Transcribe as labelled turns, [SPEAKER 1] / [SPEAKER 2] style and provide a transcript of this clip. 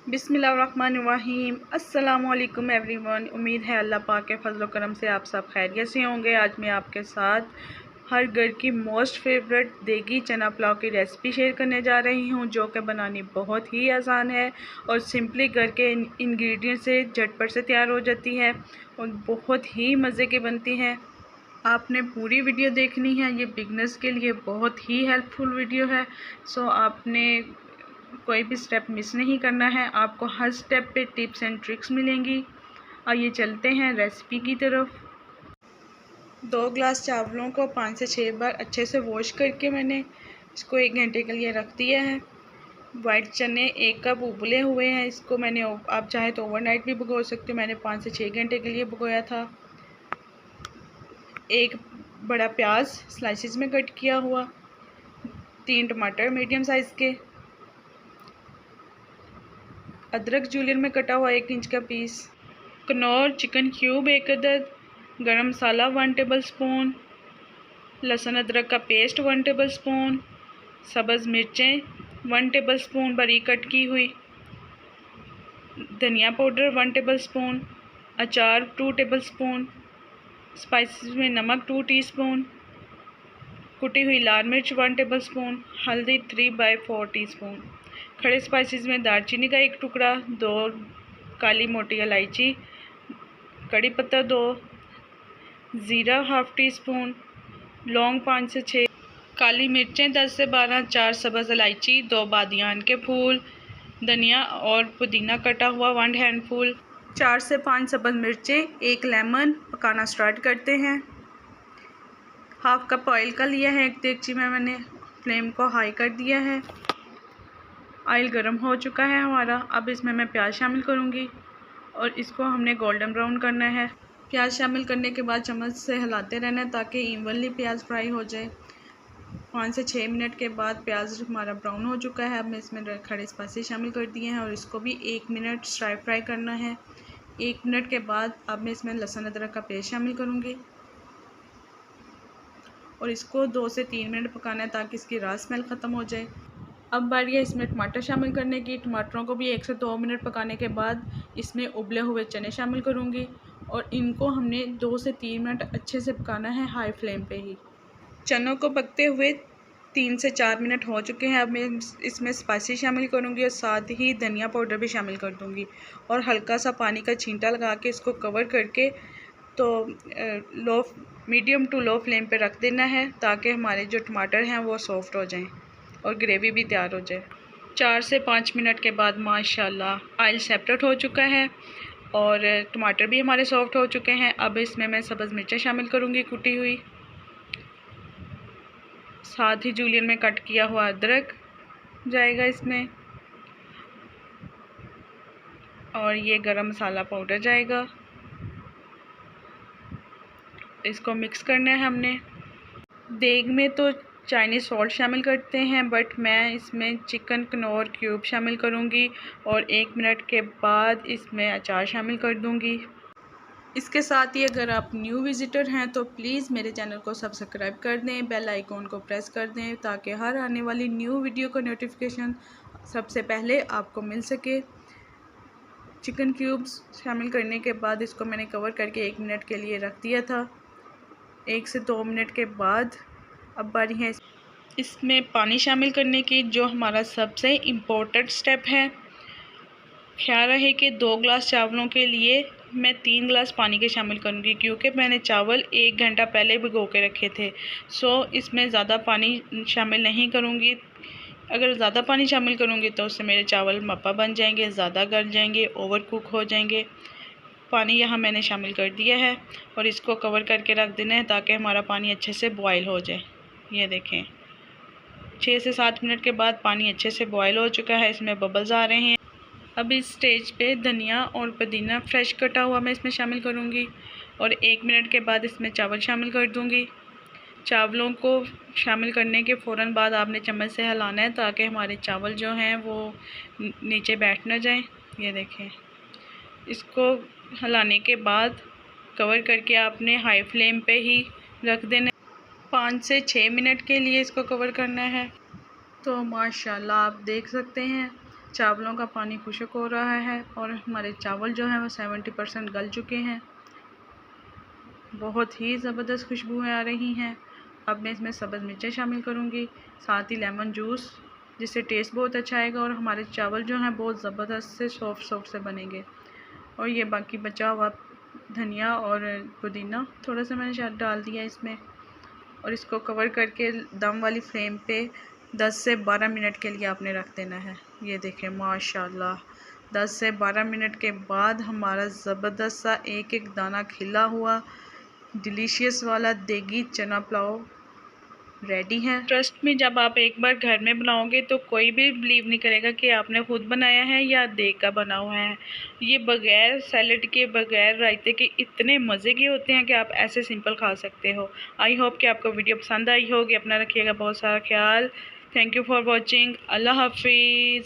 [SPEAKER 1] बिस्मिल्लाहिर्रहमानिर्रहीम। अस्सलामुअलैकुम एवरीवन। उम्मीद है अल्लाह पाक के फजल करम से आप सब खैरियत से होंगे। आज मैं आपके साथ हर घर की मोस्ट फेवरेट देगी चना पुलाव की रेसिपी शेयर करने जा रही हूं, जो कि बनानी बहुत ही आसान है और सिंपली घर के इंग्रेडिएंट से झटपट से तैयार हो जाती है और बहुत ही मज़े की बनती है। आपने पूरी वीडियो देखनी है, ये बिगनर्स के लिए बहुत ही हेल्पफुल वीडियो है। सो आपने कोई भी स्टेप मिस नहीं करना है, आपको हर स्टेप पे टिप्स एंड ट्रिक्स मिलेंगी। आइए चलते हैं रेसिपी की तरफ। 2 ग्लास चावलों को 5 से 6 बार अच्छे से वॉश करके मैंने इसको 1 घंटे के लिए रख दिया है। वाइट चने 1 कप उबले हुए हैं, इसको मैंने आप चाहे तो ओवरनाइट भी भिगो सकते हो, मैंने 5 से 6 घंटे के लिए भिगोया था। 1 बड़ा प्याज स्लाइसिस में कट किया हुआ, 3 टमाटर मीडियम साइज़ के, अदरक जूलियन में कटा हुआ 1 इंच का पीस, कनौर चिकन क्यूब 1 अदद, गरम मसाला 1 टेबल स्पून, लहसुन अदरक का पेस्ट 1 टेबल स्पून, सब्ज़ मिर्चें 1 टेबल स्पून बारीक कट की हुई, धनिया पाउडर 1 टेबल स्पून, अचार 2 टेबल स्पून, स्पाइसेस में नमक 2 टीस्पून, कुटी हुई लाल मिर्च 1 टेबल स्पून, हल्दी 3/4 टीस्पून, खड़े स्पाइसेस में दालचीनी का 1 टुकड़ा, 2 काली मोटी इलायची, कड़ी पत्ता 2, ज़ीरा 1/2 टीस्पून, लौंग 5 से 6, काली मिर्चें 10 से 12, 4 सब्ज़ इलायची, 2 बादियान के फूल, धनिया और पुदीना कटा हुआ 1 हैंडफुल, 4 से 5 सब्ज़ मिर्चें, 1 लेमन। पकाना स्टार्ट करते हैं। 1/2 कप ऑयल का लिया है, एक देगची में मैंने फ्लेम को हाई कर दिया है। ऑयल गर्म हो चुका है हमारा। अब इसमें मैं प्याज शामिल करूँगी और इसको हमने गोल्डन ब्राउन करना है। प्याज शामिल करने के बाद चम्मच से हिलाते रहना है ताकि इवनली प्याज फ्राई हो जाए। 5 से 6 मिनट के बाद प्याज हमारा ब्राउन हो चुका है। अब मैं इसमें खड़े स्पाइसेस शामिल कर दिए हैं और इसको भी 1 मिनट फ्राई करना है। 1 मिनट के बाद अब मैं इसमें लहसुन अदरक का पेस्ट शामिल करूँगी और इसको 2 से 3 मिनट पकाना है ताकि इसकी रॉ स्मेल ख़त्म हो जाए। अब बारी है इसमें टमाटर शामिल करने की। टमाटरों को भी 1 से 2 मिनट पकाने के बाद इसमें उबले हुए चने शामिल करूँगी और इनको हमने 2 से 3 मिनट अच्छे से पकाना है हाई फ्लेम पे ही। चनों को पकते हुए 3 से 4 मिनट हो चुके हैं। अब मैं इसमें स्पाइसी शामिल करूँगी और साथ ही धनिया पाउडर भी शामिल कर दूँगी और हल्का सा पानी का छींटा लगा के इसको कवर करके मीडियम टू लो फ्लेम पे रख देना है ताकि हमारे जो टमाटर हैं वो सॉफ्ट हो जाएं और ग्रेवी भी तैयार हो जाए। 4 से 5 मिनट के बाद माशाल्लाह ऑयल सेपरेट हो चुका है और टमाटर भी हमारे सॉफ्ट हो चुके हैं। अब इसमें मैं सब्ज़ मिर्चें शामिल करूँगी कुटी हुई, साथ ही जूलियन में कट किया हुआ अदरक जाएगा इसमें और ये गरम मसाला पाउडर जाएगा। इसको मिक्स करना है हमने। देग में तो चाइनीज़ सॉल्ट शामिल करते हैं बट मैं इसमें चिकन कनौर क्यूब शामिल करूँगी और 1 मिनट के बाद इसमें अचार शामिल कर दूँगी। इसके साथ ही अगर आप न्यू विज़िटर हैं तो प्लीज़ मेरे चैनल को सब्सक्राइब कर दें, बेल आइकॉन को प्रेस कर दें ताकि हर आने वाली न्यू वीडियो का नोटिफिकेशन सबसे पहले आपको मिल सके। चिकन क्यूब्स शामिल करने के बाद इसको मैंने कवर करके 1 मिनट के लिए रख दिया था। 1 से 2 मिनट के बाद अब बारी है इसमें पानी शामिल करने की, जो हमारा सबसे इम्पोर्टेंट स्टेप है। ख्याल रहे कि 2 ग्लास चावलों के लिए मैं 3 ग्लास पानी के शामिल करूँगी क्योंकि मैंने चावल 1 घंटा पहले भिगो के रखे थे। सो इसमें ज़्यादा पानी शामिल नहीं करूँगी। अगर ज़्यादा पानी शामिल करूँगी तो उससे मेरे चावल मप्पा बन जाएंगे, ज़्यादा गल जाएंगे, ओवर कुक हो जाएंगे। पानी यहाँ मैंने शामिल कर दिया है और इसको कवर करके रख देना है ताकि हमारा पानी अच्छे से बॉयल हो जाए। ये देखें 6 से 7 मिनट के बाद पानी अच्छे से बॉयल हो चुका है, इसमें बबल्स आ रहे हैं। अब इस स्टेज पे धनिया और पुदीना फ्रेश कटा हुआ मैं इसमें शामिल करूँगी और 1 मिनट के बाद इसमें चावल शामिल कर दूँगी। चावलों को शामिल करने के फ़ौरन बाद आपने चम्मच से हिलाना है ताकि हमारे चावल जो हैं वो नीचे बैठ ना जाएं। ये देखें, इसको हिलाने के बाद कवर करके आपने हाई फ्लेम पे ही रख देना। 5 से 6 मिनट के लिए इसको कवर करना है। तो माशाल्लाह आप देख सकते हैं चावलों का पानी खुश्क हो रहा है और हमारे चावल जो हैं वो 70% गल चुके हैं। बहुत ही ज़बरदस्त खुशबुएँ आ रही हैं। अब मैं इसमें सब्ज़ मिर्चें शामिल करूँगी, साथ ही लेमन जूस, जिससे टेस्ट बहुत अच्छा आएगा और हमारे चावल जो हैं बहुत ज़बरदस्त से सॉफ्ट से बनेंगे। और ये बाकी बचा हुआ धनिया और पुदीना थोड़ा सा मैंने शायद डाल दिया इसमें, और इसको कवर करके दम वाली फ्लेम पे 10 से 12 मिनट के लिए आपने रख देना है। ये देखें माशाल्लाह 10 से 12 मिनट के बाद हमारा ज़बरदस्त सा एक एक दाना खिला हुआ डिलीशियस वाला देगी चना पुलाव रेडी है। ट्रस्ट में जब आप एक बार घर में बनाओगे तो कोई भी बिलीव नहीं करेगा कि आपने खुद बनाया है या देग का बना हुआ है। ये बग़ैर सैलेड के, बग़ैर रायते के इतने मज़े के होते हैं कि आप ऐसे सिंपल खा सकते हो। आई होप कि आपको वीडियो पसंद आई होगी। अपना रखिएगा बहुत सारा ख्याल। Thank you for watching. अल्लाह हाफिज़।